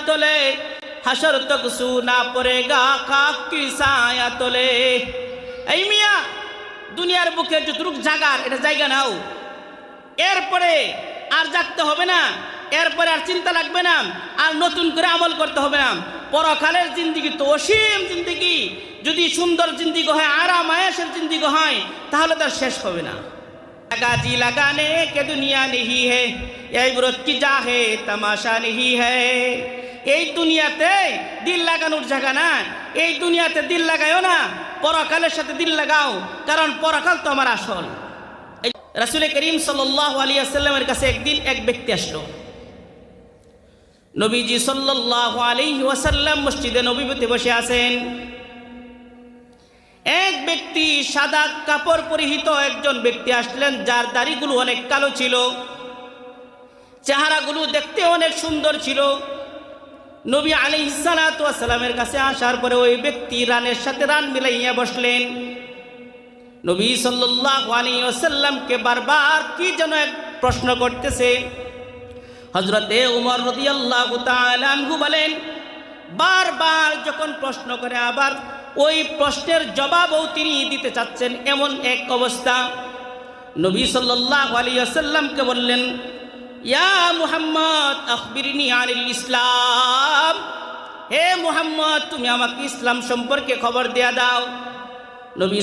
तले, हशर तक सूना पड़ेगा खाक की साया तले। এই মিয়া দুনিয়ার বুকে যতটুক জাগার এটা জায়গা নাও, এরপরে আর জাগতে হবে না, এরপরে আর চিন্তা লাগবে না, আর নতুন করে আমল করতে হবে না। পরকালের জিন্দেগি তো অসীম জিন্দেগি, যদি সুন্দর জিন্দেগি হয়, আরাম আয়েশের জিন্দেগি হয়, তাহলে তার শেষ হবে না। लगाजी लगाने के दुनिया नहीं है, এই ব্রত কি জাহে তামাশা नहीं है। এই দুনিয়াতে দিল লাগানোর জায়গা না, এই দুনিয়াতে দিল লাগায়ও না, পরকালের সাথে দিল লাগাও, কারণ পরকাল তো আমার আসল। রাসূল করিম সাল্লাল্লাহু আলাইহি ওয়াসাল্লামের কাছে একদিন এক ব্যক্তি আসলো। নবীজি সাল্লাল্লাহু আলাইহি ওয়াসাল্লাম মসজিদে নববীতে বসে আছেন। এক ব্যক্তি সাদা কাপড় পরিহিত একজন ব্যক্তি আসলেন, যার দাড়িগুলো অনেক কালো ছিল, চেহারাগুলো দেখতে অনেক সুন্দর ছিল। নবী আলাইহিস সালাতু ওয়াস সালামের কাছে আসার পরে ওই ব্যক্তি রানের সাথে রান মিলাইয়া বসলেন। নবী সাল্লাল্লাহু আলাইহি ওয়াসাল্লামকে বারবার কি যেন এক প্রশ্ন করতেছে। হযরতে ওমর রাদিয়াল্লাহু তাআলা আনহু বলেন, বারবার যখন প্রশ্ন করে আবার ওই প্রশ্নের জবাবও তিনি দিতে চাচ্ছেন, এমন এক অবস্থা। নবী সাল্লাল্লাহু আলাইহি ওয়াসাল্লামকে বললেন, ইয়া মুহাম্মদ আখবিরনি আনিল ইসলাম, হে মুহাম্মদ তুমি আমাকে ইসলাম সম্পর্কে খবর দেয়া দাও। নবী